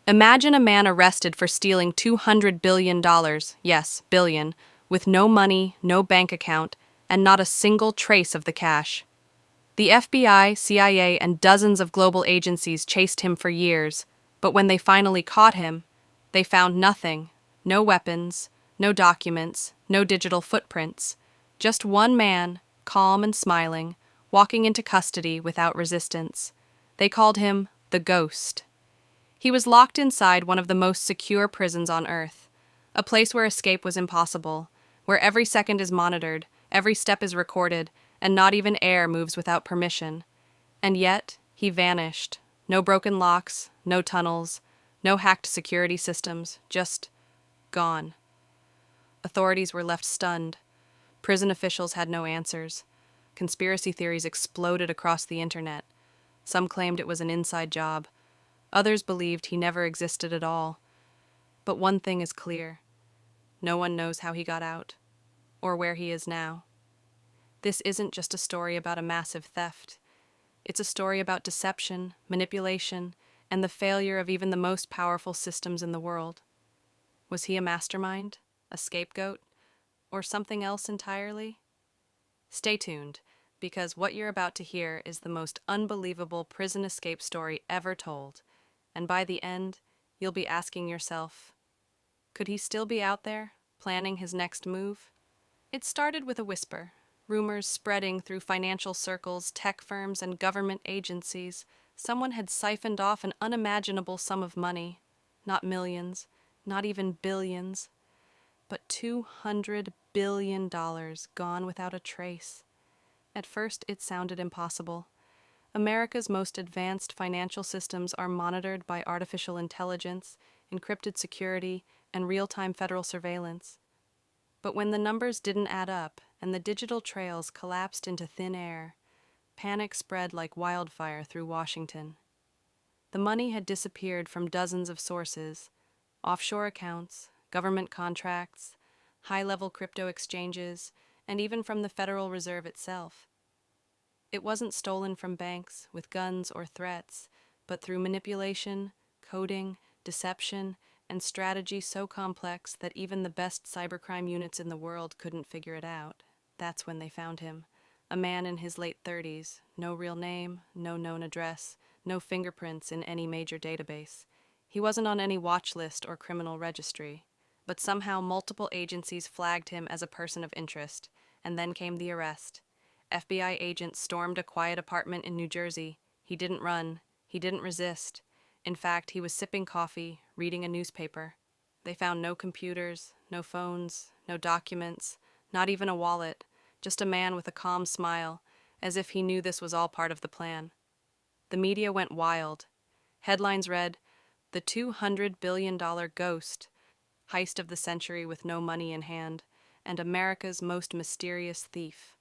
Imagine a man arrested for stealing $200 billion, yes, billion, with no money, no bank account, and not a single trace of the cash. The FBI, CIA, and dozens of global agencies chased him for years, but when they finally caught him, they found nothing: no weapons, no documents, no digital footprints. Just one man, calm and smiling, walking into custody without resistance. They called him the Ghost. He was locked inside one of the most secure prisons on Earth, a place where escape was impossible, where every second is monitored, every step is recorded, and not even air moves without permission. And yet, he vanished. No broken locks, no tunnels, no hacked security systems, just gone. Authorities were left stunned. Prison officials had no answers. Conspiracy theories exploded across the internet. Some claimed it was an inside job. Others believed he never existed at all. But one thing is clear: no one knows how he got out, or where he is now. This isn't just a story about a massive theft. It's a story about deception, manipulation, and the failure of even the most powerful systems in the world. Was he a mastermind, a scapegoat, or something else entirely? Stay tuned, because what you're about to hear is the most unbelievable prison escape story ever told. And by the end, you'll be asking yourself, could he still be out there, planning his next move? It started with a whisper, rumors spreading through financial circles, tech firms, and government agencies. Someone had siphoned off an unimaginable sum of money. Not millions, not even billions, but $200 billion gone without a trace. At first, it sounded impossible. America's most advanced financial systems are monitored by artificial intelligence, encrypted security, and real-time federal surveillance. But when the numbers didn't add up and the digital trails collapsed into thin air, panic spread like wildfire through Washington. The money had disappeared from dozens of sources: offshore accounts, government contracts, high-level crypto exchanges, and even from the Federal Reserve itself. It wasn't stolen from banks with guns or threats, but through manipulation, coding, deception, and strategy so complex that even the best cybercrime units in the world couldn't figure it out. That's when they found him. A man in his late 30s, no real name, no known address, no fingerprints in any major database. He wasn't on any watch list or criminal registry, but somehow multiple agencies flagged him as a person of interest, and then came the arrest. FBI agents stormed a quiet apartment in New Jersey. He didn't run. He didn't resist. In fact, he was sipping coffee, reading a newspaper. They found no computers, no phones, no documents, not even a wallet, just a man with a calm smile, as if he knew this was all part of the plan. The media went wild. Headlines read, "The $200 billion ghost, heist of the century with no money in hand, and America's most mysterious thief."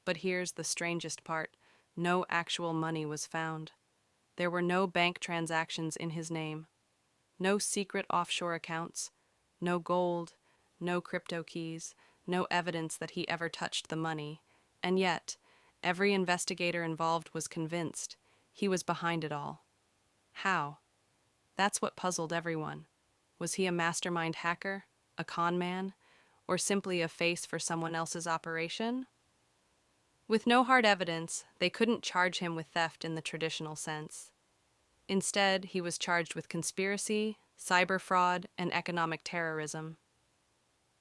But here's the strangest part: no actual money was found. There were no bank transactions in his name, no secret offshore accounts, no gold, no crypto keys, no evidence that he ever touched the money. And yet, every investigator involved was convinced he was behind it all. How? That's what puzzled everyone. Was he a mastermind hacker, a con man, or simply a face for someone else's operation? With no hard evidence, they couldn't charge him with theft in the traditional sense. Instead, he was charged with conspiracy, cyber fraud, and economic terrorism.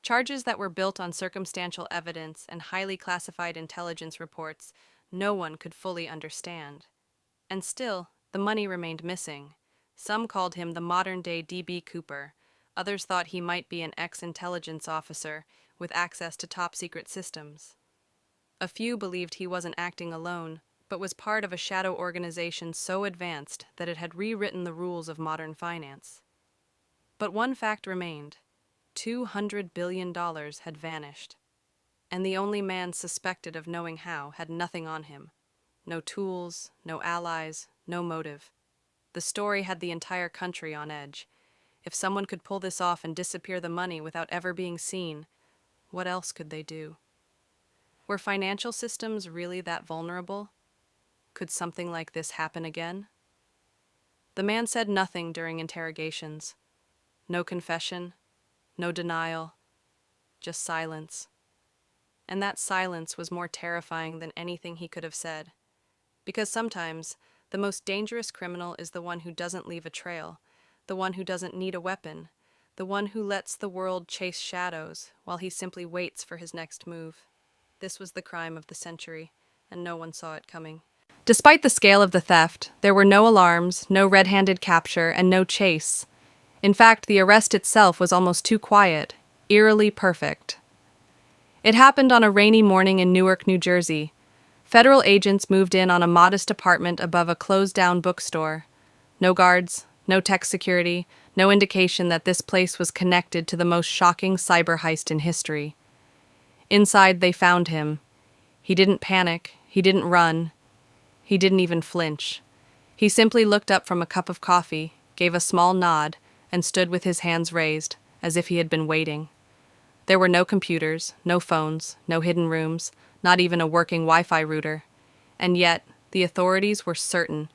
Charges that were built on circumstantial evidence and highly classified intelligence reports no one could fully understand. And still, the money remained missing. Some called him the modern-day D.B. Cooper. Others thought he might be an ex-intelligence officer with access to top-secret systems. A few believed he wasn't acting alone, but was part of a shadow organization so advanced that it had rewritten the rules of modern finance. But one fact remained: $200 billion had vanished, and the only man suspected of knowing how had nothing on him. No tools, no allies, no motive. The story had the entire country on edge. If someone could pull this off and disappear the money without ever being seen, what else could they do? Were financial systems really that vulnerable? Could something like this happen again? The man said nothing during interrogations. No confession, no denial, just silence. And that silence was more terrifying than anything he could have said. Because sometimes, the most dangerous criminal is the one who doesn't leave a trail, the one who doesn't need a weapon, the one who lets the world chase shadows while he simply waits for his next move. This was the crime of the century, and no one saw it coming. Despite the scale of the theft, there were no alarms, no red-handed capture, and no chase. In fact, the arrest itself was almost too quiet, eerily perfect. It happened on a rainy morning in Newark, New Jersey. Federal agents moved in on a modest apartment above a closed-down bookstore. No guards, no tech security, no indication that this place was connected to the most shocking cyber heist in history. Inside, they found him. He didn't panic, he didn't run, he didn't even flinch. He simply looked up from a cup of coffee, gave a small nod, and stood with his hands raised, as if he had been waiting. There were no computers, no phones, no hidden rooms, not even a working Wi-Fi router. And yet, the authorities were certain.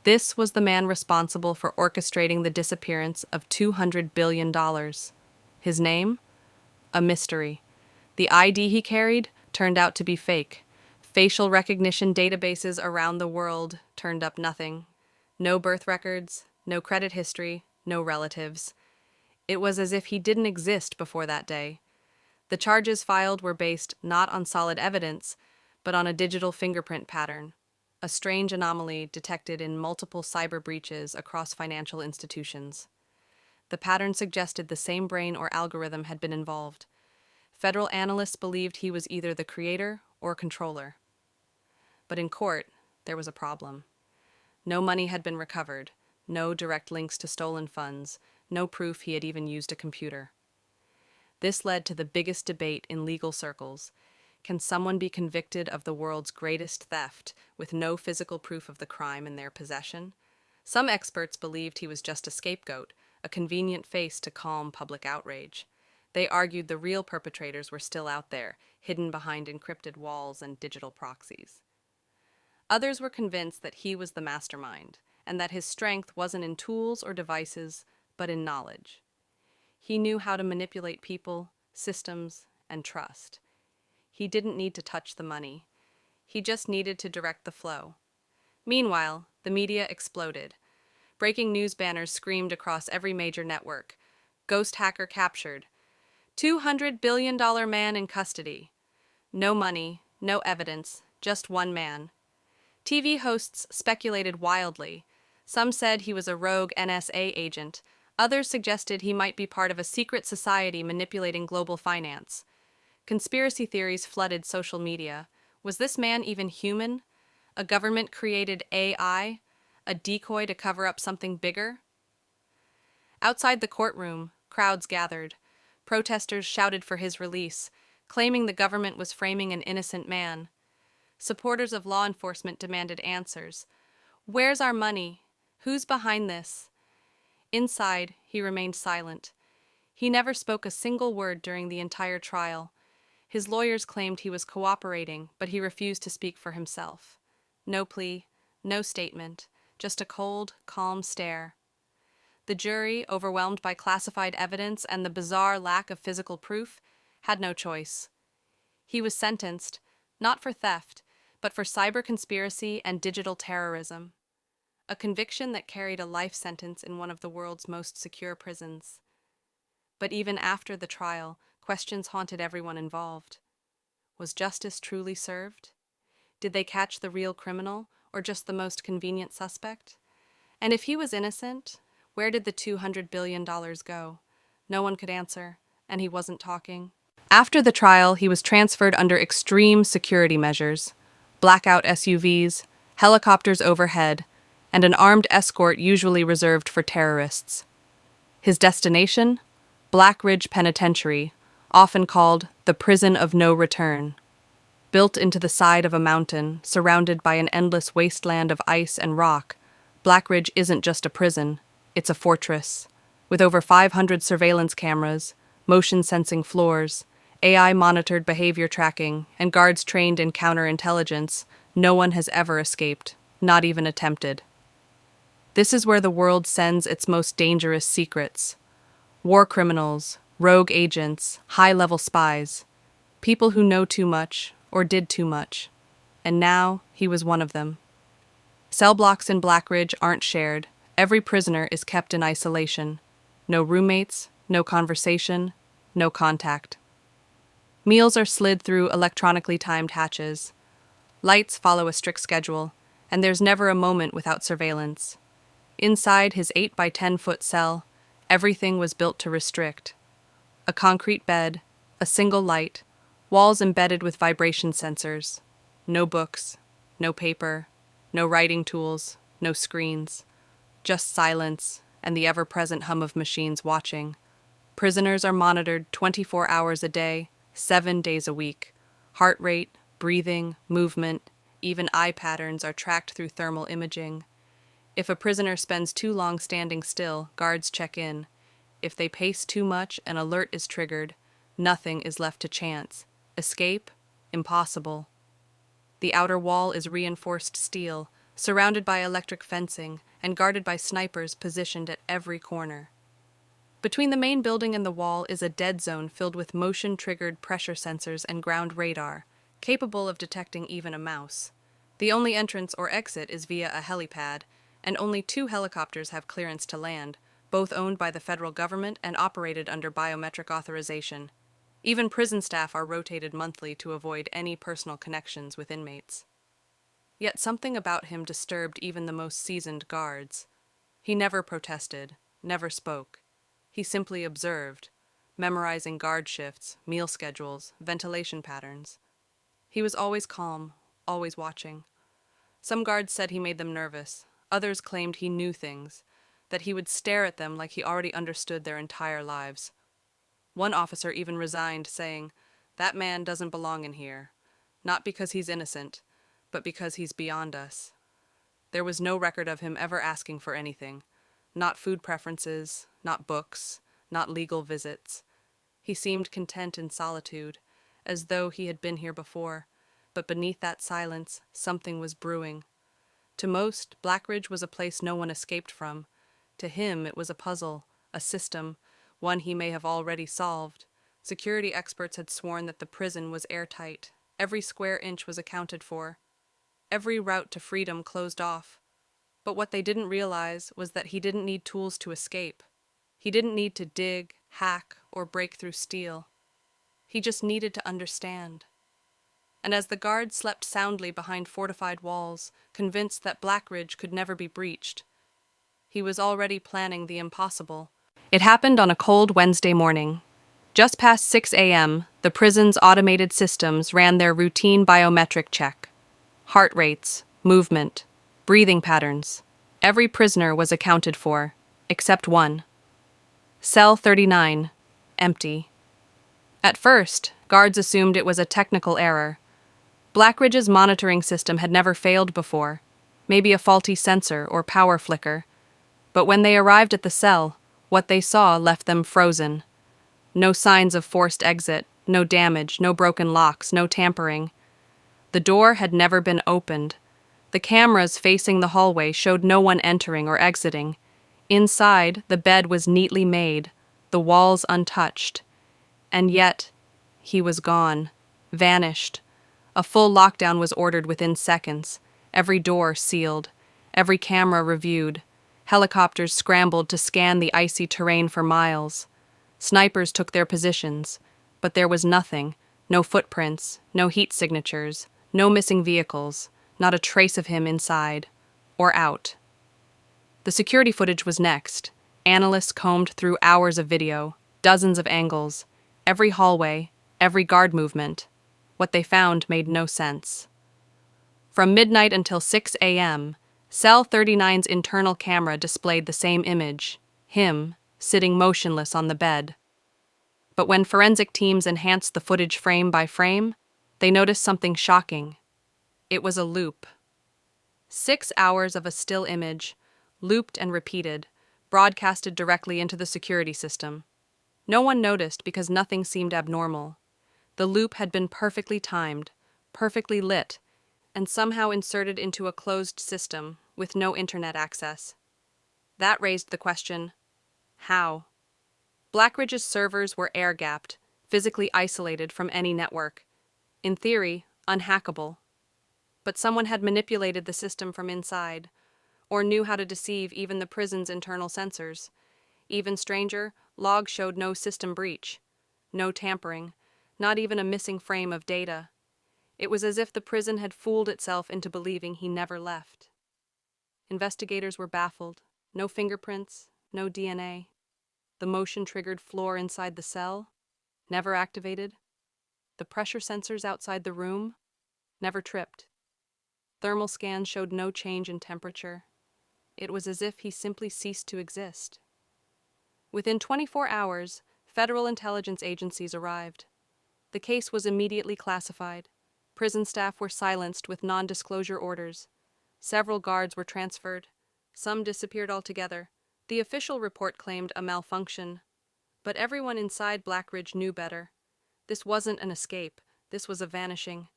This was the man responsible for orchestrating the disappearance of $200 billion. His name? A mystery. The ID he carried turned out to be fake. Facial recognition databases around the world turned up nothing. No birth records, no credit history, no relatives. It was as if he didn't exist before that day. The charges filed were based not on solid evidence, but on a digital fingerprint pattern, a strange anomaly detected in multiple cyber breaches across financial institutions. The pattern suggested the same brain or algorithm had been involved. Federal analysts believed he was either the creator or controller. But in court, there was a problem. No money had been recovered, no direct links to stolen funds, no proof he had even used a computer. This led to the biggest debate in legal circles. Can someone be convicted of the world's greatest theft with no physical proof of the crime in their possession? Some experts believed he was just a scapegoat, a convenient face to calm public outrage. They argued the real perpetrators were still out there, hidden behind encrypted walls and digital proxies. Others were convinced that he was the mastermind, and that his strength wasn't in tools or devices, but in knowledge. He knew how to manipulate people, systems, and trust. He didn't need to touch the money. He just needed to direct the flow. Meanwhile, the media exploded. Breaking news banners screamed across every major network. Ghost hacker captured. $200 billion man in custody. No money, no evidence, just one man. TV hosts speculated wildly. Some said he was a rogue NSA agent. Others suggested he might be part of a secret society manipulating global finance. Conspiracy theories flooded social media. Was this man even human? A government-created AI? A decoy to cover up something bigger? Outside the courtroom, crowds gathered. Protesters shouted for his release, claiming the government was framing an innocent man. Supporters of law enforcement demanded answers. Where's our money? Who's behind this? Inside, he remained silent. He never spoke a single word during the entire trial. His lawyers claimed he was cooperating, but he refused to speak for himself. No plea, no statement, just a cold, calm stare. The jury, overwhelmed by classified evidence and the bizarre lack of physical proof, had no choice. He was sentenced, not for theft, but for cyber conspiracy and digital terrorism. A conviction that carried a life sentence in one of the world's most secure prisons. But even after the trial, questions haunted everyone involved. Was justice truly served? Did they catch the real criminal, or just the most convenient suspect? And if he was innocent, where did the $200 billion go? No one could answer, and he wasn't talking. After the trial, he was transferred under extreme security measures. Blackout SUVs, helicopters overhead, and an armed escort usually reserved for terrorists. His destination? Black Ridge Penitentiary, often called the Prison of No Return. Built into the side of a mountain, surrounded by an endless wasteland of ice and rock, Black Ridge isn't just a prison, it's a fortress. With over 500 surveillance cameras, motion-sensing floors, AI-monitored behavior tracking, and guards trained in counterintelligence, no one has ever escaped, not even attempted. This is where the world sends its most dangerous secrets. War criminals, rogue agents, high-level spies, people who know too much or did too much. And now he was one of them. Cell blocks in Blackridge aren't shared. Every prisoner is kept in isolation. No roommates, no conversation, no contact. Meals are slid through electronically timed hatches. Lights follow a strict schedule, and there's never a moment without surveillance. Inside his 8 by 10-foot cell, everything was built to restrict. A concrete bed, a single light, walls embedded with vibration sensors. No books, no paper, no writing tools, no screens. Just silence and the ever-present hum of machines watching. Prisoners are monitored 24 hours a day, 7 days a week. Heart rate, breathing, movement, even eye patterns are tracked through thermal imaging. If a prisoner spends too long standing still, guards check in. If they pace too much, an alert is triggered. Nothing is left to chance. Escape? Impossible. The outer wall is reinforced steel, surrounded by electric fencing, and guarded by snipers positioned at every corner. Between the main building and the wall is a dead zone filled with motion-triggered pressure sensors and ground radar, capable of detecting even a mouse. The only entrance or exit is via a helipad, and only 2 helicopters have clearance to land, both owned by the federal government and operated under biometric authorization. Even prison staff are rotated monthly to avoid any personal connections with inmates. Yet something about him disturbed even the most seasoned guards. He never protested, never spoke. He simply observed, memorizing guard shifts, meal schedules, ventilation patterns. He was always calm, always watching. Some guards said he made them nervous. Others claimed he knew things, that he would stare at them like he already understood their entire lives. One officer even resigned, saying, "That man doesn't belong in here, not because he's innocent, but because he's beyond us." There was no record of him ever asking for anything, not food preferences, not books, not legal visits. He seemed content in solitude, as though he had been here before, but beneath that silence, something was brewing. To most, Blackridge was a place no one escaped from. To him, it was a puzzle, a system, one he may have already solved. Security experts had sworn that the prison was airtight. Every square inch was accounted for. Every route to freedom closed off. But what they didn't realize was that he didn't need tools to escape. He didn't need to dig, hack, or break through steel. He just needed to understand. And as the guards slept soundly behind fortified walls, convinced that Blackridge could never be breached, he was already planning the impossible. It happened on a cold Wednesday morning. Just past 6 a.m., the prison's automated systems ran their routine biometric check. Heart rates, movement, breathing patterns. Every prisoner was accounted for, except one. Cell 39, empty. At first, guards assumed it was a technical error. Blackridge's monitoring system had never failed before, maybe a faulty sensor or power flicker. But when they arrived at the cell, what they saw left them frozen. No signs of forced exit, no damage, no broken locks, no tampering. The door had never been opened. The cameras facing the hallway showed no one entering or exiting. Inside, the bed was neatly made, the walls untouched. And yet, he was gone, vanished. A full lockdown was ordered within seconds, every door sealed, every camera reviewed. Helicopters scrambled to scan the icy terrain for miles. Snipers took their positions, but there was nothing, no footprints, no heat signatures, no missing vehicles, not a trace of him inside or out. The security footage was next. Analysts combed through hours of video, dozens of angles, every hallway, every guard movement. What they found made no sense. From midnight until 6 a.m., Cell 39's internal camera displayed the same image, him, sitting motionless on the bed. But when forensic teams enhanced the footage frame by frame, they noticed something shocking. It was a loop. 6 hours of a still image, looped and repeated, broadcasted directly into the security system. No one noticed because nothing seemed abnormal. The loop had been perfectly timed, perfectly lit, and somehow inserted into a closed system with no internet access. That raised the question, how? Blackridge's servers were air-gapped, physically isolated from any network. In theory, unhackable. But someone had manipulated the system from inside, or knew how to deceive even the prison's internal sensors. Even stranger, logs showed no system breach, no tampering, not even a missing frame of data. It was as if the prison had fooled itself into believing he never left. Investigators were baffled. No fingerprints, no DNA. The motion-triggered floor inside the cell, never activated. The pressure sensors outside the room, never tripped. Thermal scans showed no change in temperature. It was as if he simply ceased to exist. Within 24 hours, federal intelligence agencies arrived. The case was immediately classified. Prison staff were silenced with non-disclosure orders. Several guards were transferred. Some disappeared altogether. The official report claimed a malfunction, but everyone inside Blackridge knew better. This wasn't an escape. This was a vanishing.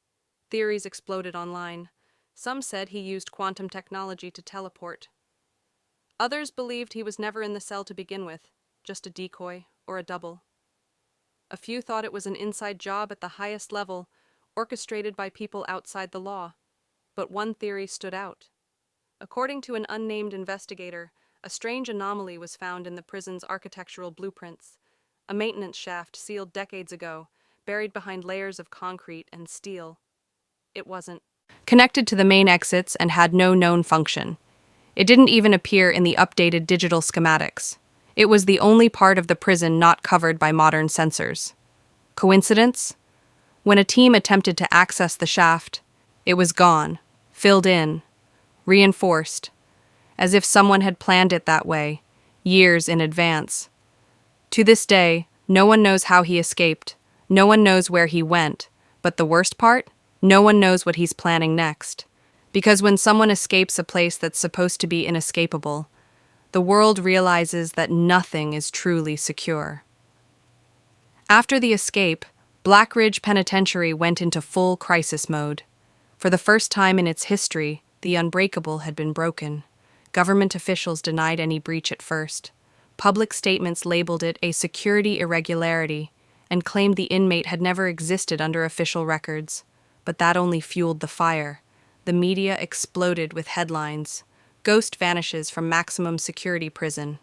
Theories exploded online. Some said he used quantum technology to teleport. Others believed he was never in the cell to begin with, just a decoy or a double. A few thought it was an inside job at the highest level, orchestrated by people outside the law. But one theory stood out. According to an unnamed investigator, a strange anomaly was found in the prison's architectural blueprints. A maintenance shaft sealed decades ago, buried behind layers of concrete and steel. It wasn't connected to the main exits and had no known function. It didn't even appear in the updated digital schematics. It was the only part of the prison not covered by modern sensors. Coincidence? When a team attempted to access the shaft, it was gone, filled in, reinforced, as if someone had planned it that way, years in advance. To this day, no one knows how he escaped, no one knows where he went, but the worst part? No one knows what he's planning next. Because when someone escapes a place that's supposed to be inescapable, the world realizes that nothing is truly secure. After the escape, Blackridge Penitentiary went into full crisis mode. For the first time in its history, the unbreakable had been broken. Government officials denied any breach at first. Public statements labeled it a security irregularity and claimed the inmate had never existed under official records. But that only fueled the fire. The media exploded with headlines. Ghost vanishes from maximum security prison.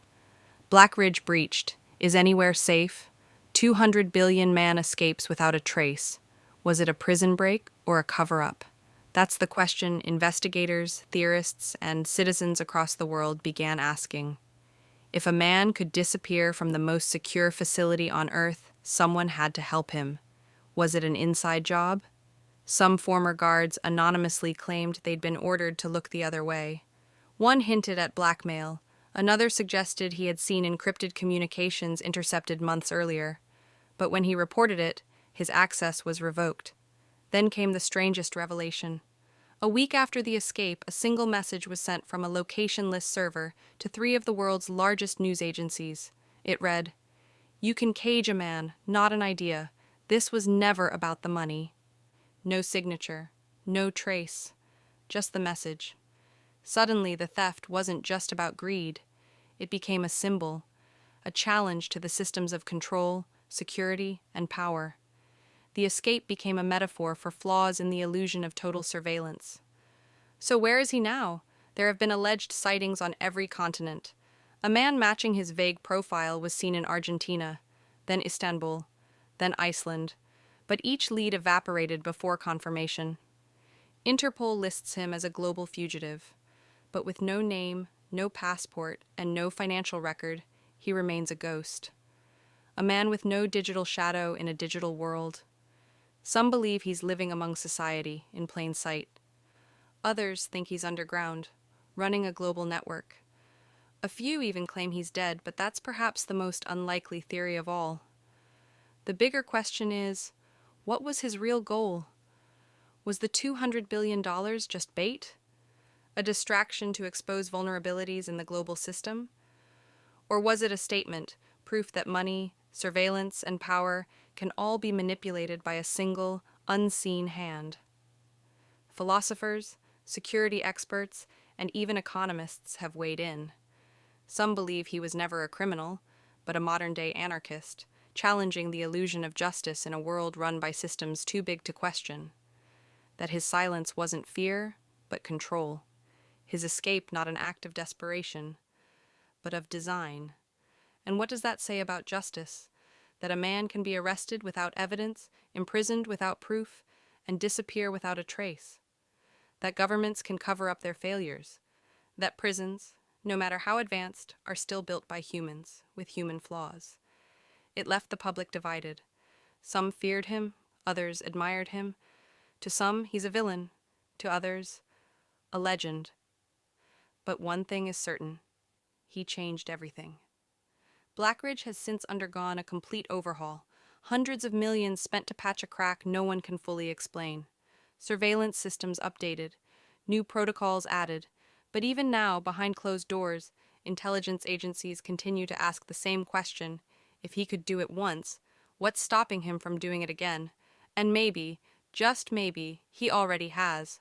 Blackridge breached. Is anywhere safe? 200 billion man escapes without a trace. Was it a prison break or a cover-up? That's the question investigators, theorists, and citizens across the world began asking. If a man could disappear from the most secure facility on Earth, someone had to help him. Was it an inside job? Some former guards anonymously claimed they'd been ordered to look the other way. One hinted at blackmail. Another suggested he had seen encrypted communications intercepted months earlier. But when he reported it, his access was revoked. Then came the strangest revelation. A week after the escape, a single message was sent from a locationless server to 3 of the world's largest news agencies. It read, "You can cage a man, not an idea. This was never about the money." No signature, no trace, just the message. Suddenly, the theft wasn't just about greed. It became a symbol, a challenge to the systems of control, security, and power. The escape became a metaphor for flaws in the illusion of total surveillance. So where is he now? There have been alleged sightings on every continent. A man matching his vague profile was seen in Argentina, then Istanbul, then Iceland, but each lead evaporated before confirmation. Interpol lists him as a global fugitive, but with no name, no passport, and no financial record, he remains a ghost. A man with no digital shadow in a digital world. Some believe he's living among society, in plain sight. Others think he's underground, running a global network. A few even claim he's dead, but that's perhaps the most unlikely theory of all. The bigger question is, what was his real goal? Was the $200 billion just bait? A distraction to expose vulnerabilities in the global system? Or was it a statement, proof that money, surveillance, and power can all be manipulated by a single, unseen hand? Philosophers, security experts, and even economists have weighed in. Some believe he was never a criminal, but a modern-day anarchist, challenging the illusion of justice in a world run by systems too big to question. That his silence wasn't fear, but control. His escape not an act of desperation, but of design. And what does that say about justice? That a man can be arrested without evidence, imprisoned without proof, and disappear without a trace. That governments can cover up their failures. That prisons, no matter how advanced, are still built by humans, with human flaws. It left the public divided. Some feared him, others admired him. To some, he's a villain. To others, a legend. But one thing is certain. He changed everything. Blackridge has since undergone a complete overhaul. Hundreds of millions spent to patch a crack no one can fully explain. Surveillance systems updated. New protocols added. But even now, behind closed doors, intelligence agencies continue to ask the same question. If he could do it once, what's stopping him from doing it again? And maybe, just maybe, he already has.